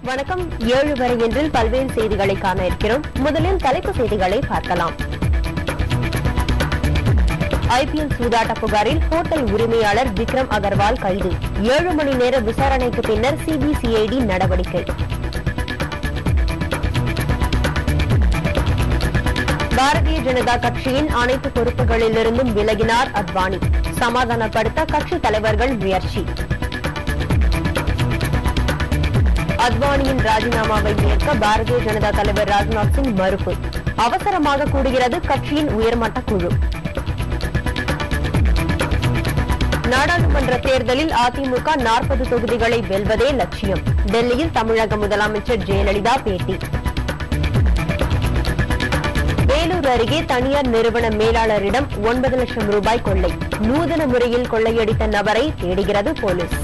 வணக்கம். 7 வரை என்றில் பல்வேறு செய்திகளை காண இருக்கிறோம். முதலில் தலைப்புச் செய்திகளை பார்க்கலாம். ஐபிஎல் சூதாட்ட புகாரில் ஹோட்டல் உரிமையாளர் விக்ரம் அகர்வால் கைது. 7 மணி நேர விசாரணைக்கு பின்னர் சிபிசிஐடி நடவடிக்கை. பாரதிய ஜனதா கட்சியின் அனைத்து பொறுப்புகளிலிருந்தும் விலகினார் அத்வானி. சமாதானப்படுத்த கட்சித் தலைவர்கள் முயற்சி. அத்வானியின் ராஜினாமாவை ஏற்க பாரதிய ஜனதா தலைவர் ராஜ்நாத் சிங் மறுப்பு. அவசரமாக கூடுகிறது கட்சியின் உயர்மட்ட குழு. நாடாளுமன்ற தேர்தலில் அதிமுக 40 தொகுதிகளை வெல்வதே லட்சியம். டெல்லியில் தமிழக முதலமைச்சர் ஜெயலலிதா பேட்டி. வேலூர் அருகே தனியார் நிறுவன மேலாளரிடம் 9 லட்சம் ரூபாய் கொள்ளை. நூதன முறையில் கொள்ளையடித்த நபரை தேடுகிறது போலீஸ்.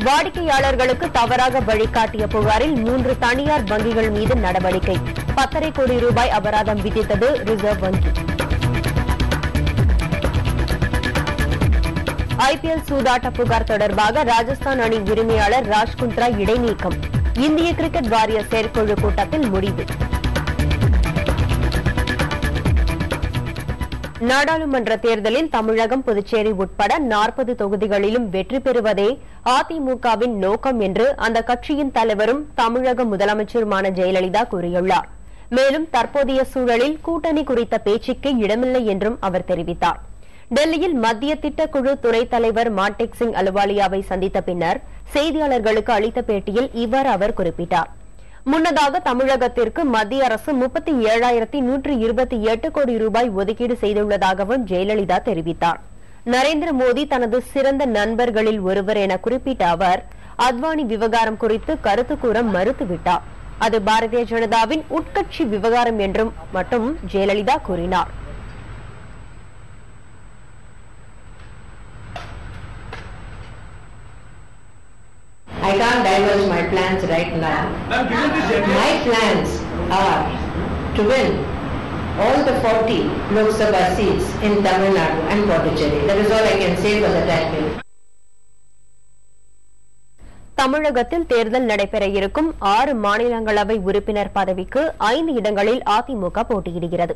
வாடிக்கையாளர்களுக்கு தவறாக வழிகாட்டிய புகாரில் 3 தனியார் வங்கிகள் மீது நடவடிக்கை. 10.5 கோடி ரூபாய் அபராதம் விதித்தது ரிசர்வ் வங்கி. ஐபிஎல் சூதாட்ட புகார் தொடர்பாக ராஜஸ்தான் அணி உரிமையாளர் ராஜ்குந்த்ரா இடைநீக்கம். இந்திய கிரிக்கெட் வாரிய செயற்குழு கூட்டத்தில் முடிவு. நாடாளுமன்ற தேர்தலில் தமிழகம், புதுச்சேரி உட்பட 40 தொகுதிகளிலும் வெற்றி பெறுவதே அதிமுகவின் நோக்கம் என்று அந்த கட்சியின் தலைவரும் தமிழக முதலமைச்சருமான ஜெயலலிதா கூறியுள்ளார். மேலும் தற்போதைய சூழலில் கூட்டணி குறித்த பேச்சுக்கு இடமில்லை என்றும் அவர் தெரிவித்தார். டெல்லியில் மத்திய திட்டக்குழு துணைத் தலைவர் மான்டேக் சிங் அலுவாலியாவை சந்தித்த பின்னர் செய்தியாளர்களுக்கு அளித்த பேட்டியில் இவ்வாறு அவர் குறிப்பிட்டார். முன்னதாக தமிழகத்திற்கு மத்திய அரசு 37,128 கோடி ரூபாய் ஒதுக்கீடு செய்துள்ளதாகவும் ஜெயலலிதா தெரிவித்தார். நரேந்திர மோடி தனது சிறந்த நண்பர்களில் ஒருவர் என குறிப்பிட்ட அவர் அத்வானி விவகாரம் குறித்து கருத்து கூற மறுத்துவிட்டார். அது பாரதிய ஜனதாவின் உட்கட்சி விவகாரம் என்றும் மட்டும் ஜெயலலிதா கூறினார். I can't divulge my plans right now. My plans are to win all the 40 Lok Sabha seats in Tamil Nadu and Puducherry. That is all I can say for the time being. தமிழகத்தில் தேர்தல் நடைபெற இருக்கும் 6 மாநிலங்களவை உறுப்பினர் பதவிக்கு 5 இடங்களில் அதிமுக போட்டியிடுகிறது.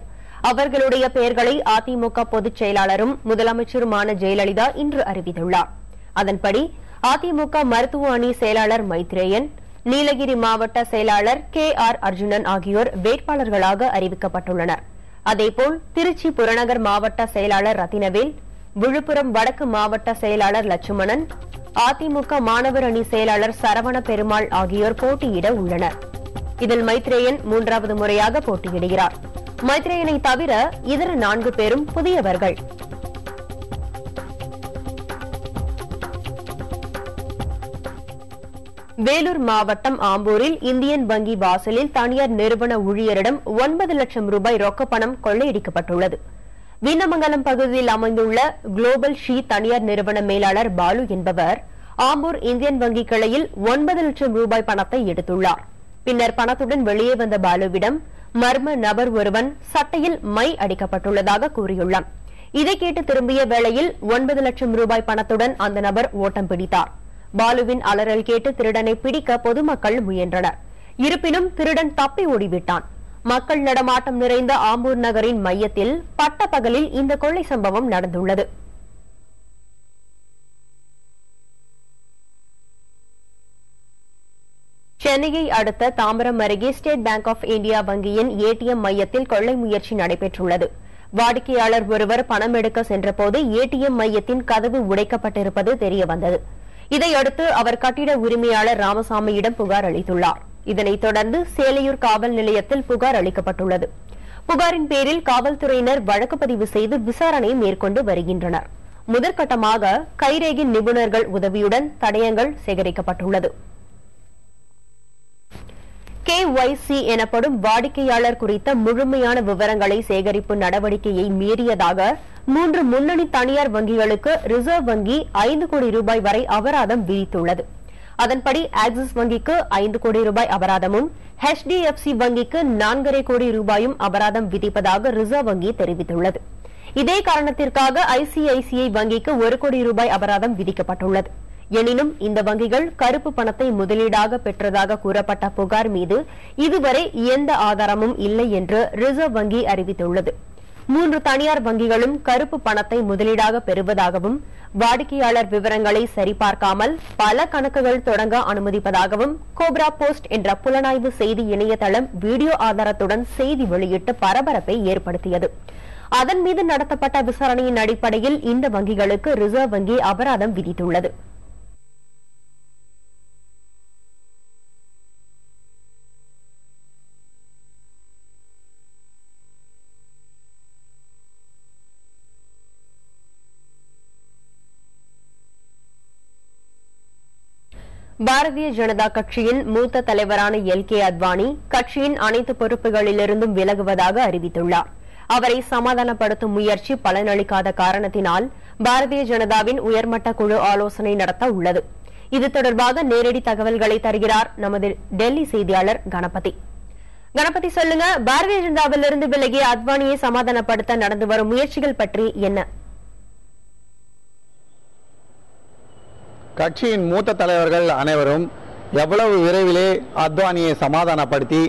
அவர்களுடைய பெயர்களை அதிமுக பொதுச் செயலாளரும் முதலமைச்சருமான ஜெயலலிதா இன்று அறிவித்துள்ளார். அதன்படி அதிமுக மருத்துவ அணி செயலாளர் மைத்ரேயன், நீலகிரி மாவட்ட செயலாளர் KR அர்ஜுனன் ஆகியோர் வேட்பாளர்களாக அறிவிக்கப்பட்டுள்ளனர். அதேபோல் திருச்சி புறநகர் மாவட்ட செயலாளர் ரத்தினவேல், விழுப்புரம் வடக்கு மாவட்ட செயலாளர் லட்சுமணன், அதிமுக மாணவர் அணி செயலாளர் சரவண பெருமாள் ஆகியோர் போட்டியிட உள்ளனர். இதில் மைத்ரேயன் 3வது முறையாக போட்டியிடுகிறார். மைத்ரேயனை தவிர இதர 4 பேரும் புதியவர்கள். வேலூர் மாவட்டம் ஆம்பூரில் இந்தியன் வங்கி வாசலில் தனியார் நிறுவன ஊழியரிடம் 9 லட்சம் ரூபாய் ரொக்கப்பணம் கொள்ளையடிக்கப்பட்டுள்ளது. வீணமங்கலம் பகுதியில் அமைந்துள்ள குளோபல் ஷீ தனியார் நிறுவன மேலாளர் பாலு என்பவர் ஆம்பூர் இந்தியன் வங்கி கிளையில் 9 லட்சம் ரூபாய் பணத்தை எடுத்துள்ளார். பின்னர் பணத்துடன் வெளியே வந்த பாலுவிடம் மர்ம நபர் ஒருவன் சட்டையில் மை அடிக்கப்பட்டுள்ளதாக கூறியுள்ளான். இதை கேட்டு திரும்பிய வேளையில் 9 லட்சம் ரூபாய் பணத்துடன் அந்த நபர் ஓட்டம் பிடித்தார். பாலுவின் அலறல் கேட்டு திருடனை பிடிக்க பொதுமக்கள் முயன்றனர். இருப்பினும் திருடன் தப்பி ஓடிவிட்டான். மக்கள் நடமாட்டம் நிறைந்த ஆம்பூர் நகரின் மையத்தில் பட்ட பகலில் இந்த கொள்ளை சம்பவம் நடந்துள்ளது. சென்னையை அடுத்த தாம்பரம் அருகே ஸ்டேட் பேங்க் ஆஃப் இந்தியா வங்கியின் ATM மையத்தில் கொள்ளை முயற்சி நடைபெற்றுள்ளது. வாடிக்கையாளர் ஒருவர் பணம் எடுக்க சென்றபோது ATM மையத்தின் கதவு உடைக்கப்பட்டிருப்பது தெரியவந்தது. இதையடுத்து அவர் கட்டிட உரிமையாளர் ராமசாமியிடம் புகார் அளித்துள்ளார். இதனைத் தொடர்ந்து சேலையூர் காவல் நிலையத்தில் புகார் அளிக்கப்பட்டுள்ளது. புகாரின் பேரில் காவல்துறையினர் வழக்கு பதிவு செய்து விசாரணை மேற்கொண்டு வருகின்றனர். முதற்கட்டமாக கைரேகை நிபுணர்கள் உதவியுடன் தடயங்கள் சேகரிக்கப்பட்டுள்ளது. KYC எனப்படும் வாடிக்கையாளர் குறித்த முழுமையான விவரங்களை சேகரிப்பு நடவடிக்கையை மீறியதாக 3 முன்னணி தனியார் வங்கிகளுக்கு ரிசர்வ் வங்கி 5 கோடி ரூபாய் வரை அபராதம் விதித்துள்ளது. அதன்படி ஆக்சிஸ் வங்கிக்கு 5 கோடி ரூபாய் அபராதமும், HDFC வங்கிக்கு 4.5 கோடி ரூபாயும் அபராதம் விதிப்பதாக ரிசர்வ் வங்கி தெரிவித்துள்ளது. இதே காரணத்திற்காக ICICI வங்கிக்கு 1 கோடி ரூபாய் அபராதம் விதிக்கப்பட்டுள்ளது. எனினும் இந்த வங்கிகள் கருப்பு பணத்தை முதலீடாக பெற்றதாக கூறப்பட்ட புகார் மீது இதுவரை எந்த ஆதாரமும் இல்லை என்று ரிசர்வ் வங்கி அறிவித்துள்ளது. 3 தனியார் வங்கிகளும் கருப்பு பணத்தை முதலீடாக பெறுவதாகவும் வாடிக்கையாளர் விவரங்களை சரிபார்க்காமல் பல கணக்குகள் தொடங்க அனுமதிப்பதாகவும் கோப்ரா போஸ்ட் என்ற புலனாய்வு செய்தி இணையதளம் வீடியோ ஆதாரத்துடன் செய்தி வெளியிட்டு பரபரப்பை ஏற்படுத்தியது. அதன் மீது நடத்தப்பட்ட விசாரணையின் அடிப்படையில் இந்த வங்கிகளுக்கு ரிசர்வ் வங்கி அபராதம் விதித்துள்ளது. பாரதிய ஜனதா கட்சியின் மூத்த தலைவரான எல்.கே. அத்வானி கட்சியின் அனைத்து பொறுப்புகளிலிருந்தும் விலகுவதாக அறிவித்துள்ளார். அவரை சமாதானப்படுத்தும் முயற்சி பலனளிக்காத காரணத்தினால் பாரதிய ஜனதாவின் உயர்மட்ட குழு ஆலோசனை நடத்த உள்ளது. இது தொடர்பாக நேரடி தகவல்களை தருகிறார் நமது டெல்லி செய்தியாளர் கணபதி. கணபதி, சொல்லுங்க, பாரதிய ஜனதாவிலிருந்து விலகிய அத்வானியை சமாதானப்படுத்த நடந்து வரும் முயற்சிகள் பற்றி என்ன? கட்சியின் மூத்த தலைவர்கள் அனைவரும் எவ்வளவு விரைவிலே அத்வானியை சமாதானப்படுத்தி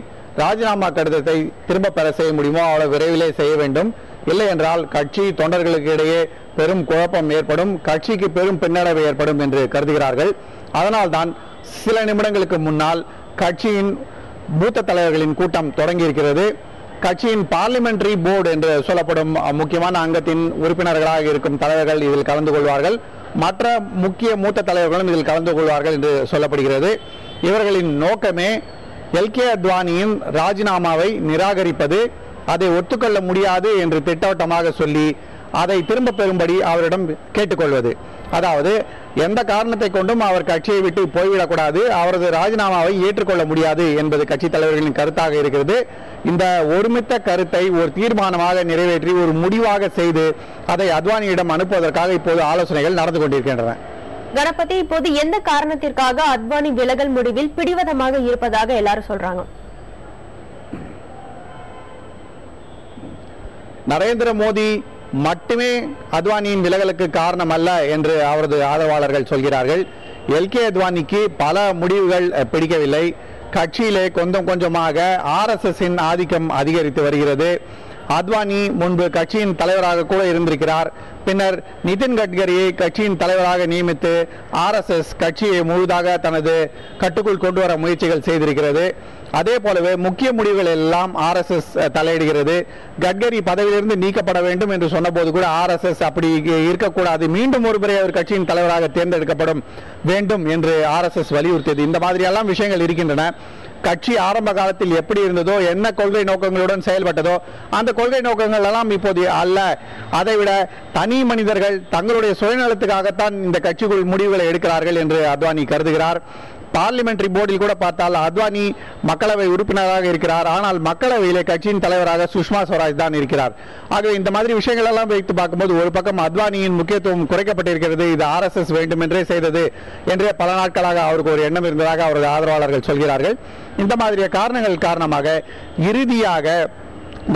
ராஜினாமா கடிதத்தை திரும்ப பெற செய்ய முடியுமோ அவ்வளவு விரைவிலே செய்ய வேண்டும். இல்லை என்றால் கட்சி தொண்டர்களுக்கு இடையே பெரும் குழப்பம் ஏற்படும், கட்சிக்கு பெரும் பின்னடைவு ஏற்படும் என்று கருதுகிறார்கள். அதனால்தான் சில நிமிடங்களுக்கு முன்னால் கட்சியின் மூத்த தலைவர்களின் கூட்டம் தொடங்கியிருக்கிறது. கட்சியின் பார்லிமெண்டரி போர்டு என்று சொல்லப்படும் முக்கியமான அங்கத்தின் உறுப்பினர்களாக இருக்கும் தலைவர்கள் இதில் கலந்து கொள்வார்கள். மற்ற முக்கிய மூத்த தலைவர்களும் இதில் கலந்து கொள்வார்கள் என்று சொல்லப்படுகிறது. இவர்களின் நோக்கமே எல்.கே. அத்வானியின் ராஜினாமாவை நிராகரிப்பது, அதை ஒத்துக்கொள்ள முடியாது என்று திட்டவட்டமாக சொல்லி அதை திரும்ப பெறும்படி அவரிடம் கேட்டுக்கொள்வது. அதாவது எந்த காரணத்தை கொண்டும் அவர் கட்சியை விட்டு போய்விடக்கூடாது, அவரது ராஜினாமாவை ஏற்றுக்கொள்ள முடியாது என்பது கட்சி தலைவர்களின் கருத்தாக இருக்கிறது. இந்த ஒருமித்த கருத்தை ஒரு தீர்மானமாக நிறைவேற்றி ஒரு முடிவாக செய்து அதை அத்வானியிடம் அனுப்புவதற்காக இப்போது ஆலோசனைகள் நடந்து கொண்டிருக்கின்றன. கணபதி, இப்போது எந்த காரணத்திற்காக அத்வானி விலகல் முடிவில் பிடிவாதமாக இருப்பதாக எல்லாரும் சொல்றாங்க? நரேந்திர மோடி மட்டுமே அத்வானியின் விலகலுக்கு காரணம் அல்ல என்று அவரது ஆதரவாளர்கள் சொல்கிறார்கள். எல்.கே. அத்வானிக்கு பல முடிவுகள் பிடிக்கவில்லை. கட்சியிலே கொஞ்சம் கொஞ்சமாக RSSன் ஆதிக்கம் அதிகரித்து வருகிறது. அத்வானி முன்பு கட்சியின் தலைவராக கூட இருந்திருக்கிறார். பின்னர் நிதின் கட்கரியை கட்சியின் தலைவராக நியமித்து RSS கட்சியை முழுதாக தனது கட்டுக்குள் கொண்டு வர முயற்சிகள் செய்திருக்கிறது. அதே போலவே முக்கிய முடிவுகள் எல்லாம் RSS தலையிடுகிறது. கட்கரி பதவியிலிருந்து நீக்கப்பட வேண்டும் என்று சொன்னபோது கூட RSS அப்படி இருக்கக்கூடாது, மீண்டும் ஒருமுறை அவர் கட்சியின் தலைவராக தேர்ந்தெடுக்கப்படும் வேண்டும் என்று RSS வலியுறுத்தியது. இந்த மாதிரியெல்லாம் விஷயங்கள் இருக்கின்றன. கட்சி ஆரம்ப காலத்தில் எப்படி இருந்ததோ, என்ன கொள்கை நோக்கங்களுடன் செயல்பட்டதோ அந்த கொள்கை நோக்கங்கள் எல்லாம் இப்போது அல்ல. அதைவிட தனி மனிதர்கள் தங்களுடைய சுயநலத்துக்காகத்தான் இந்த கட்சிக்குள் முடிவுகளை எடுக்கிறார்கள் என்று அத்வானி கருதுகிறார். பார்லிமெண்டரி போர்டில் கூட பார்த்தால் அத்வானி மக்களவை உறுப்பினராக இருக்கிறார். ஆனால் மக்களவையிலே கட்சியின் தலைவராக சுஷ்மா ஸ்வராஜ் தான் இருக்கிறார். ஆகவே இந்த மாதிரி விஷயங்கள் எல்லாம் வைத்து பார்க்கும்போது ஒரு பக்கம் அத்வானியின் முக்கியத்துவம் குறைக்கப்பட்டிருக்கிறது. இது RSS வேண்டுமென்றே செய்தது என்றே பல நாட்களாக அவருக்கு ஒரு எண்ணம் இருந்ததாக அவரது ஆதரவாளர்கள் சொல்கிறார்கள். இந்த மாதிரியான காரணங்கள் காரணமாக இறுதியாக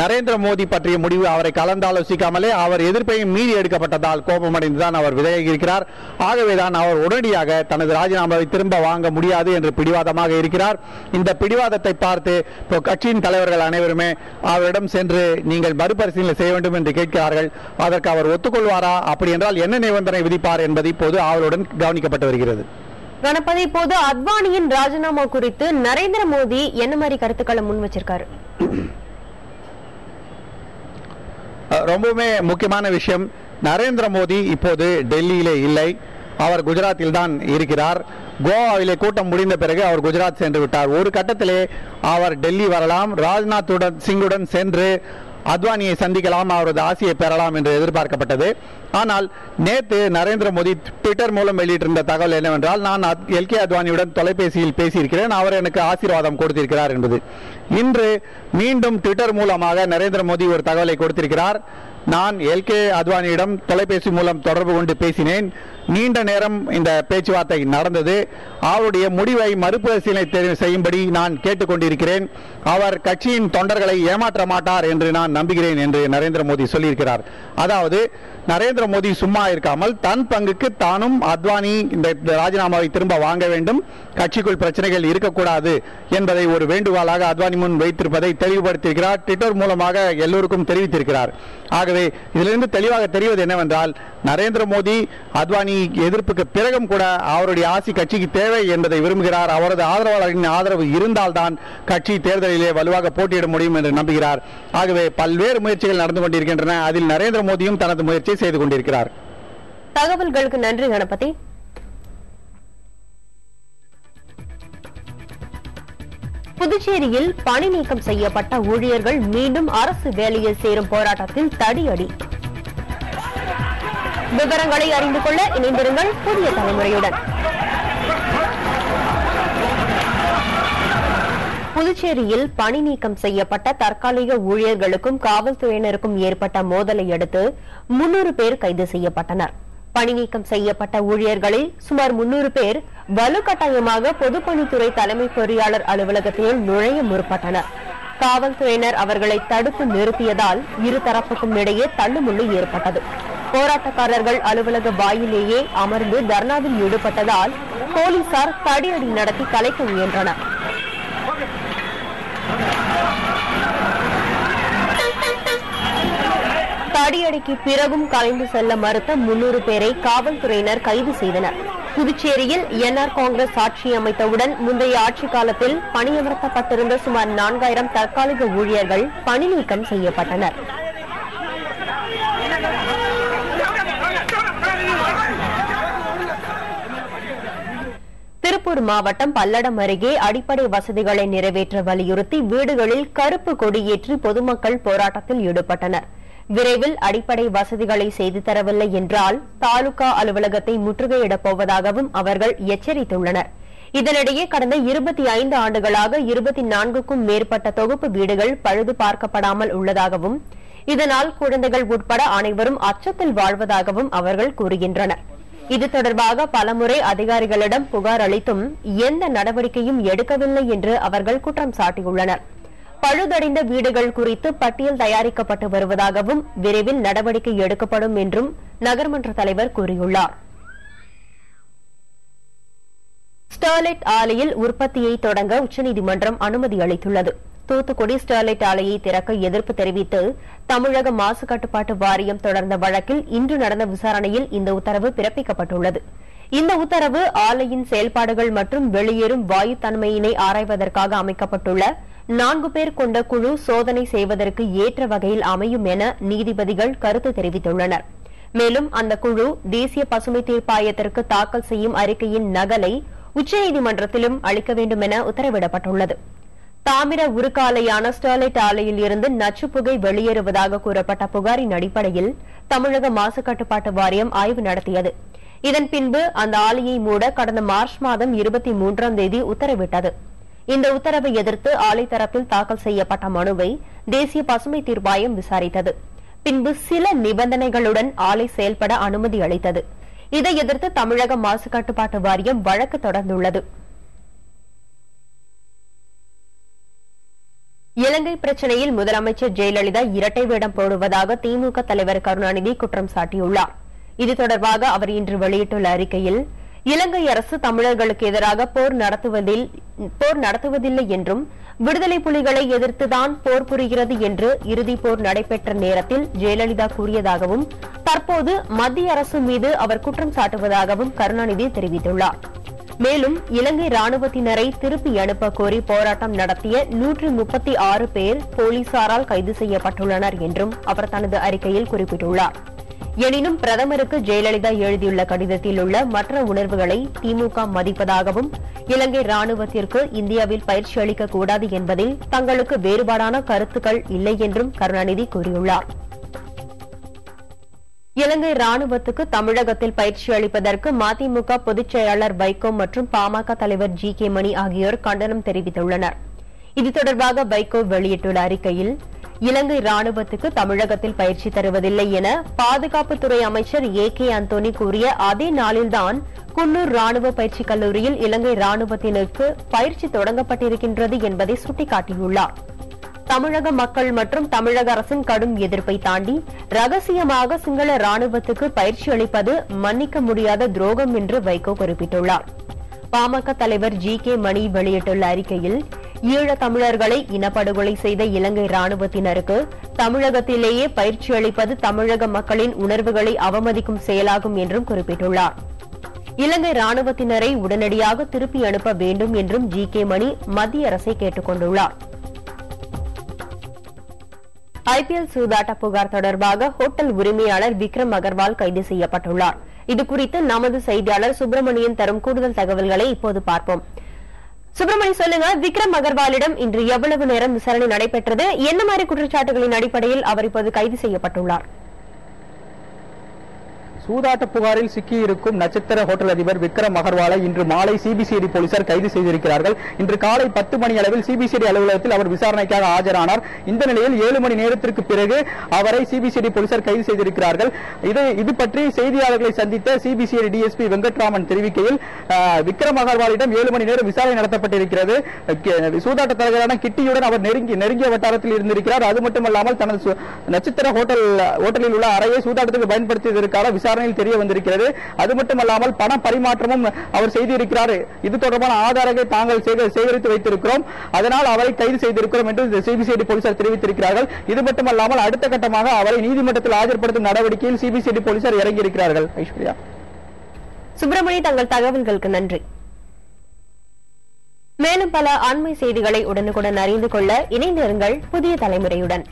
நரேந்திர மோடி பற்றிய முடிவு அவரை கலந்தாலோசிக்காமலே அவர் எதிர்ப்பையும் மீறி எடுக்கப்பட்டதால் கோபமடைந்துதான் அவர் விலகியிருக்கிறார். ஆகவேதான் அவர் உடனடியாக தனது ராஜினாமாவை திரும்ப வாங்க முடியாது என்று பிடிவாதமாக இருக்கிறார். இந்த பிடிவாதத்தை பார்த்து கட்சியின் தலைவர்கள் அனைவருமே அவரிடம் சென்று நீங்கள் மறுபரிசீலனை செய்ய வேண்டும் என்று கேட்கிறார்கள். அதற்கு அவர் ஒத்துக்கொள்வாரா, அப்படி என்றால் என்ன நிபந்தனை விதிப்பார் என்பது இப்போது அவளுடன் கவனிக்கப்பட்டு வருகிறது. கணபதி, இப்போது அத்வானியின் ராஜினாமா குறித்து நரேந்திர மோடி என்ன மாதிரி கருத்துக்களை முன் வச்சிருக்காரு? ரொம்பவுமே முக்கியமான விஷயம், நரேந்திர மோடி இப்போது டெல்லியிலே இல்லை, அவர் குஜராத்தில் தான் இருக்கிறார். கோவாவிலே கூட்டம் முடிந்த பிறகு அவர் குஜராத் சென்று விட்டார். ஒரு கட்டத்திலே அவர் டெல்லி வரலாம், ராஜ்நாத் சிங்குடன் சென்று அத்வானியை சந்திக்கலாம், அவரது ஆசையை பெறலாம் என்று எதிர்பார்க்கப்பட்டது. ஆனால் நேற்று நரேந்திர மோடி ட்விட்டர் மூலம் வெளியிட்டிருந்த தகவல் என்னவென்றால், நான் எல்.கே. அத்வானியுடன் தொலைபேசியில் பேசியிருக்கிறேன், அவர் எனக்கு ஆசீர்வாதம் கொடுத்திருக்கிறார் என்பது. இன்று மீண்டும் ட்விட்டர் மூலமாக நரேந்திர மோடி ஒரு தகவலை கொடுத்திருக்கிறார். நான் எல்.கே. அத்வானியிடம் தொலைபேசி மூலம் தொடர்பு கொண்டு பேசினேன், நீண்ட நேரம் இந்த பேச்சுவார்த்தை நடந்தது. அவருடைய முடிவை மறுபரிசீலனை செய்யும்படி நான் கேட்டுக்கொண்டிருக்கிறேன். அவர் கட்சியின் தொண்டர்களை ஏமாற்ற மாட்டார் என்று நான் நம்புகிறேன் என்று நரேந்திர மோடி சொல்லியிருக்கிறார். அதாவது நரேந்திர மோடி சும்மா இருக்காமல் தன் பங்குக்கு தானும் அத்வானி இந்த ராஜினாமாவை திரும்ப வாங்க வேண்டும், கட்சிக்குள் பிரச்சனைகள் இருக்கக்கூடாது என்பதை ஒரு வேண்டுகோளாக அத்வானி முன் வைத்திருப்பதை தெளிவுபடுத்தியிருக்கிறார். ட்விட்டர் மூலமாக எல்லோருக்கும் தெரிவித்திருக்கிறார். ஆகவே இதிலிருந்து தெளிவாக தெரிவது என்னவென்றால், நரேந்திர மோடி அத்வானி எதிர்ப்புக்கு பிறகும் கூட அவருடைய ஆட்சி கட்சிக்கு தேவை என்பதை விரும்புகிறார். அவரது ஆதரவாளர்களின் ஆதரவு இருந்தால்தான் கட்சி தேர்தலிலே வலுவாக போட்டியிட முடியும் என்று நம்புகிறார். ஆகவே பல்வேறு முயற்சிகள் நடந்து கொண்டிருக்கின்றன. அதில் நரேந்திர மோடியும் தனது முயற்சியை செய்து கொண்டிருக்கிறார். தகவல்களுக்கு நன்றி கணபதி. புதுச்சேரியில் பணி நீக்கம் செய்யப்பட்ட ஊழியர்கள் மீண்டும் அரசு வேலையில் சேரும் போராட்டத்தில் தடியடி. விவரங்களை அறிந்து கொள்ள இணைந்திருங்கள் புதிய தலைமுறையுடன். புதுச்சேரியில் பணி நீக்கம் செய்யப்பட்ட தற்காலிக ஊழியர்களுக்கும் காவல்துறையினருக்கும் ஏற்பட்ட மோதலை அடுத்து 300 பேர் கைது செய்யப்பட்டனர். பணி நீக்கம் செய்யப்பட்ட ஊழியர்களில் சுமார் 300 பேர் வலுக்கட்டாயமாக பொதுப்பணித்துறை தலைமை பொறியாளர் அலுவலகத்தில் நுழைய முற்பட்டனர். காவல்துறையினர் அவர்களை தடுத்து நிறுத்தியதால் இருதரப்புக்கும் இடையே தள்ளுமுள்ளு ஏற்பட்டது. போராட்டக்காரர்கள் அலுவலக வாயிலேயே அமர்ந்து தர்ணாவில் ஈடுபட்டதால் போலீசார் தடியடி நடத்தி கலைக்க முயன்றனர். தடியடிக்கு பிறகும் கலைந்து செல்ல மறுத்த 300 பேரை காவல்துறையினர் கைது செய்தனர். புதுச்சேரியில் என்ஆர் காங்கிரஸ் ஆட்சி அமைத்தவுடன் முந்தைய ஆட்சி காலத்தில் பணியமர்த்தப்பட்டிருந்த சுமார் 4000 தற்காலிக ஊழியர்கள் பணி நீக்கம் செய்யப்பட்டனர். திருப்பூர் மாவட்டம் பல்லடம் அருகே அடிப்படை வசதிகளை நிறைவேற்ற வலியுறுத்தி வீடுகளில் கருப்பு கொடியேற்றி பொதுமக்கள் போராட்டத்தில் ஈடுபட்டனர். விரைவில் அடிப்படை வசதிகளை செய்து தரவில்லை என்றால் தாலுகா அலுவலகத்தை முற்றுகையிடப் போவதாகவும் அவர்கள் எச்சரித்துள்ளனர். இதனிடையே கடந்த 25 ஆண்டுகளாக 24க்கும் மேற்பட்ட தொகுப்பு வீடுகள் பழுது பார்க்கப்படாமல் உள்ளதாகவும் இதனால் குழந்தைகள் உட்பட அனைவரும் அச்சத்தில் வாழ்வதாகவும் அவர்கள் கூறுகின்றனர். இது தொடர்பாக பலமுறை அதிகாரிகளிடம் புகார் அளித்தும் எந்த நடவடிக்கையும் எடுக்கவில்லை என்று அவர்கள் குற்றம் சாட்டியுள்ளனர். பழுதடைந்த வீடுகள் குறித்து பட்டியல் தயாரிக்கப்பட்டு வருவதாகவும் விரைவில் நடவடிக்கை எடுக்கப்படும் என்றும் நகர்மன்ற தலைவர் கூறியுள்ளார். ஸ்டெர்லைட் ஆலையில் உற்பத்தியை தொடங்க உச்சநீதிமன்றம் அனுமதி அளித்துள்ளது. தூத்துக்குடி ஸ்டெர்லைட் ஆலையை திறக்க எதிர்ப்பு தெரிவித்து தமிழக மாசு கட்டுப்பாட்டு வாரியம் தொடர்ந்த வழக்கில் இன்று நடந்த விசாரணையில் இந்த உத்தரவு பிறப்பிக்கப்பட்டுள்ளது. இந்த உத்தரவு ஆலையின் செயல்பாடுகள் மற்றும் வெளியேறும் வாயு தன்மையினை ஆராய்வதற்காக அமைக்கப்பட்டுள்ள 4 பேர் கொண்ட குழு சோதனை செய்வதற்கு ஏற்ற வகையில் அமையும் என நீதிபதிகள் கருத்து தெரிவித்துள்ளனர். மேலும் அந்த குழு தேசிய பசுமை தீர்ப்பாயத்திற்கு தாக்கல் செய்யும் அறிக்கையின் நகலை உச்சநீதிமன்றத்திலும் அளிக்க வேண்டும் என உத்தரவிடப்பட்டுள்ளது. தாமிர உருக்காலையான ஸ்டெர்லைட் ஆலையில் இருந்து நச்சுப்புகை வெளியேறுவதாக கூறப்பட்ட புகாரின் அடிப்படையில் தமிழக மாசு கட்டுப்பாட்டு வாரியம் ஆய்வு நடத்தியது. இதன் பின்பு அந்த ஆலையை மூட கடந்த மார்ச் மாதம் 23ஆம் தேதி உத்தரவிட்டது. இந்த உத்தரவை எதிர்த்து ஆலை தரப்பில் தாக்கல் செய்யப்பட்ட மனுவை தேசிய பசுமை தீர்ப்பாயம் விசாரித்தது. பின்பு சில நிபந்தனைகளுடன் ஆலை செயல்பட அனுமதி அளித்தது. இதை எதிர்த்து தமிழக மாசு கட்டுப்பாட்டு வாரியம் வழக்கு தொடர்ந்துள்ளது. இலங்கை பிரச்சினையில் முதலமைச்சர் ஜெயலலிதா இரட்டை வேடம் போடுவதாக திமுக தலைவர் கருணாநிதி குற்றம் சாட்டியுள்ளார். இது தொடர்பாக அவர் இன்று வெளியிட்டுள்ள அறிக்கையில், இலங்கை அரசு தமிழர்களுக்கு எதிராக போர் நடத்துவதில்லை என்றும் விடுதலை புலிகளை எதிர்த்துதான் போர் புரிகிறது என்று இறுதிப் போர் நடைபெற்ற நேரத்தில் ஜெயலலிதா கூறியதாகவும் தற்போது மத்திய அரசு மீது அவர் குற்றம் சாட்டுவதாகவும் கருணாநிதி தெரிவித்துள்ளார். மேலும் இலங்கை ராணுவத்தினரை திருப்பி அனுப்ப கோரி போராட்டம் நடத்திய 136 பேர் போலீசாரால் கைது செய்யப்பட்டுள்ளனர் என்றும் அவர் தனது அறிக்கையில் குறிப்பிட்டுள்ளார். எனினும் பிரதமருக்கு ஜெயலலிதா எழுதியுள்ள கடிதத்தில் உள்ள மற்ற உணர்வுகளை திமுக மதிப்பதாகவும் இலங்கை ராணுவத்திற்கு இந்தியாவில் பயிற்சி அளிக்கக்கூடாது என்பதில் தங்களுக்கு வேறுபாடான கருத்துக்கள் இல்லை என்றும் கருணாநிதி கூறியுள்ளார். இலங்கை ராணுவத்துக்கு தமிழகத்தில் பயிற்சி அளிப்பதற்கு மதிமுக பொதுச் செயலாளர் வைகோ மற்றும் பாமக தலைவர் ஜி கே மணி ஆகியோர் கண்டனம் தெரிவித்துள்ளனர். இது தொடர்பாக வைகோ வெளியிட்டுள்ள அறிக்கையில், இலங்கை ராணுவத்துக்கு தமிழகத்தில் பயிற்சி தருவதில்லை என பாதுகாப்புத்துறை அமைச்சர் ஏ.கே. அந்தோணி கூறிய அதே நாளில்தான் குன்னூர் ராணுவ பயிற்சி கல்லூரியில் இலங்கை ராணுவத்தினருக்கு பயிற்சி தொடங்கப்பட்டிருக்கின்றது என்பதை சுட்டிக்காட்டியுள்ளார். தமிழக மக்கள் மற்றும் தமிழக அரசின் கடும் எதிர்ப்பை தாண்டி ரகசியமாக சிங்கள ராணுவத்துக்கு பயிற்சி அளிப்பது மன்னிக்க முடியாத துரோகம் என்று வைகோ குறிப்பிட்டுள்ளார். பாமக தலைவர் ஜி.கே. மணி வெளியிட்டுள்ள அறிக்கையில் ஈழத் தமிழர்களை இனப்படுகொலை செய்த இலங்கை ராணுவத்தினருக்கு தமிழகத்திலேயே பயிற்சி அளிப்பது தமிழக மக்களின் உணர்வுகளை அவமதிக்கும் செயலாகும் என்றும் குறிப்பிட்டுள்ளார். இலங்கை ராணுவத்தினரை உடனடியாக திருப்பி அனுப்ப வேண்டும் என்றும் ஜி.கே. மணி மத்திய அரசை கேட்டுக் கொண்டுள்ளார். ஐபிஎல் சூதாட்ட புகார் தொடர்பாக ஹோட்டல் உரிமையாளர் விக்ரம் அகர்வால் கைது செய்யப்பட்டுள்ளார். இதுகுறித்து நமது செய்தியாளர் சுப்பிரமணியன் தரும் கூடுதல் தகவல்களை இப்போது பார்ப்போம். சுப்பிரமணி, சொல்லுங்க, விக்ரம் அகர்வாலிடம் இன்று எவ்வளவு நேரம் விசாரணை நடைபெற்றது? என்ன மாதிரி குற்றச்சாட்டுகளின் அடிப்படையில் அவர் இப்போது கைது செய்யப்பட்டுள்ளார்? சூதாட்ட புகாரில் சிக்கியிருக்கும் நட்சத்திர ஹோட்டல் அதிபர் விக்ரம் அகர்வாலை இன்று மாலை சிபிசிஐடி போலீசார் கைது செய்திருக்கிறார்கள். இன்று காலை 10 மணி அளவில் சிபிசிஐடி அலுவலகத்தில் அவர் விசாரணைக்காக ஆஜரானார். இந்த நிலையில் 7 மணி நேரத்திற்கு பிறகு அவரை சிபிசிஐடி போலீசார் கைது செய்திருக்கிறார்கள். இது பற்றி செய்தியாளர்களை சந்தித்த சிபிசிஐடி டிஎஸ்பி வெங்கட்ராமன் தெரிவிக்கையில், விக்ரம் அகர்வாலிடம் 7 மணி நேரம் விசாரணை நடத்தப்பட்டிருக்கிறது. சூதாட்ட தலைவரான கிட்டியுடன் அவர் நெருங்கிய வட்டாரத்தில் இருந்திருக்கிறார். அது மட்டுமல்லாமல் தனது நட்சத்திர ஹோட்டலில் உள்ள அறையை சூதாட்டத்துக்கு பயன்படுத்தியதற்காக விசாரணையில் தெரிய வந்திருக்கிறது. அது மட்டுமல்லாமல் பண பரிமாற்றமும் அவர் செய்திருக்கிறார். இது தொடர்பான ஆதாரங்களை தாங்கள் சேகரித்து வைத்திருக்கிறோம், அதனால் அவரை கைது செய்திருக்கிறோம் என்று சிபிசிஐடி போலீசார் தெரிவித்திருக்கிறார்கள். இது மட்டுமல்லாமல் அடுத்த கட்டமாக அவரை நீதிமன்றத்தில் ஆஜர்படுத்தும் நடவடிக்கையில் சிபிசிஐடி போலீசார் இறங்கியிருக்கிறார்கள். ஐஸ்வர்யா. சுப்பிரமணி, தங்கள் தகவல்களுக்கு நன்றி. மேலும் பல அண்மை செய்திகளை உடனுக்குடன் அறிந்து கொள்ள இணைந்திருங்கள் புதிய தலைமுறையுடன்.